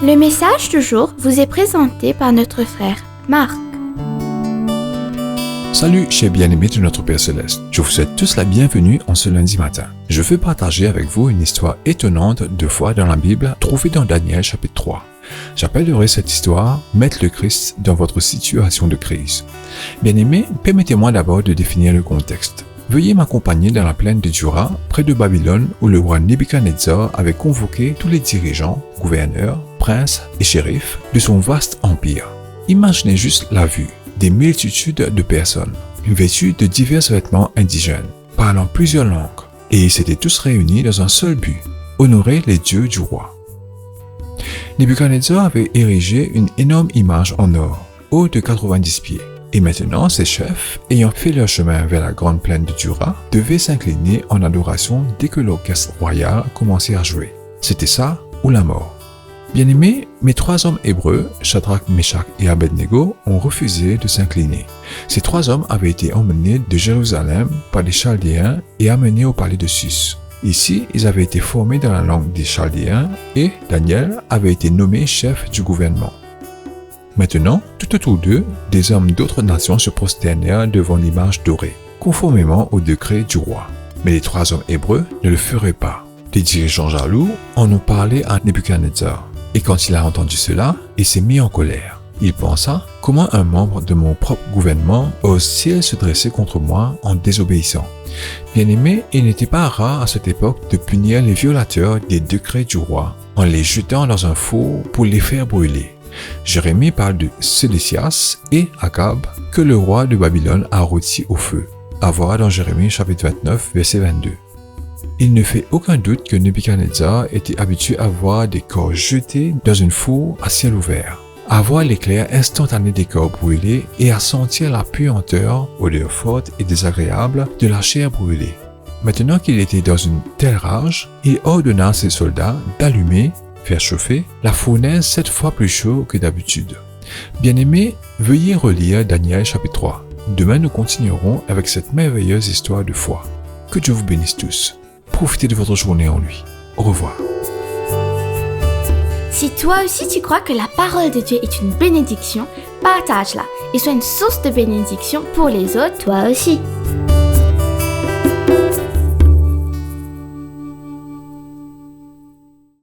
Le message du jour vous est présenté par notre frère Marc. Salut chers bien-aimés de notre Père Céleste, je vous souhaite tous la bienvenue en ce lundi matin. Je veux partager avec vous une histoire étonnante de foi dans la Bible trouvée dans Daniel chapitre 3. J'appellerai cette histoire « Mettre le Christ dans votre situation de crise ». Bien-aimés, permettez-moi d'abord de définir le contexte. Veuillez m'accompagner dans la plaine de Dura, près de Babylone, où le roi Nebuchadnezzar avait convoqué tous les dirigeants, gouverneurs, princes et shérifs de son vaste empire. Imaginez juste la vue, des multitudes de personnes, vêtues de divers vêtements indigènes, parlant plusieurs langues, et ils s'étaient tous réunis dans un seul but, honorer les dieux du roi. Nebuchadnezzar avait érigé une énorme image en or, haute de 90 pieds. Et maintenant, ses chefs, ayant fait leur chemin vers la grande plaine de Dura, devaient s'incliner en adoration dès que l'orchestre royal commençait à jouer. C'était ça ou la mort. Bien-aimés, mes trois hommes hébreux, Shadrach, Meshach et Abednego, ont refusé de s'incliner. Ces trois hommes avaient été emmenés de Jérusalem par les Chaldéens et amenés au palais de Sus. Ici, ils avaient été formés dans la langue des Chaldéens et Daniel avait été nommé chef du gouvernement. Maintenant, tout autour d'eux, des hommes d'autres nations se prosternèrent devant l'image dorée, conformément au décret du roi. Mais les trois hommes hébreux ne le feraient pas. Les dirigeants jaloux en ont parlé à Nebuchadnezzar. Et quand il a entendu cela, il s'est mis en colère. Il pensa, comment un membre de mon propre gouvernement ose-t-il se dresser contre moi en désobéissant? Bien-aimé, il n'était pas rare à cette époque de punir les violateurs des décrets du roi en les jetant dans un four pour les faire brûler. Jérémie parle de Sédécias et Akab que le roi de Babylone a rôti au feu. À voir dans Jérémie chapitre 29, verset 22. Il ne fait aucun doute que Nebuchadnezzar était habitué à voir des corps jetés dans une four à ciel ouvert, à voir l'éclair instantané des corps brûlés et à sentir la puanteur, odeur forte et désagréable de la chair brûlée. Maintenant qu'il était dans une telle rage, il ordonna à ses soldats d'allumer, faire chauffer la fournaise 7 fois plus chaud que d'habitude. Bien-aimés, veuillez relire Daniel chapitre 3. Demain, nous continuerons avec cette merveilleuse histoire de foi. Que Dieu vous bénisse tous. Profitez de votre journée en lui. Au revoir. Si toi aussi tu crois que la parole de Dieu est une bénédiction, partage-la et sois une source de bénédiction pour les autres, toi aussi.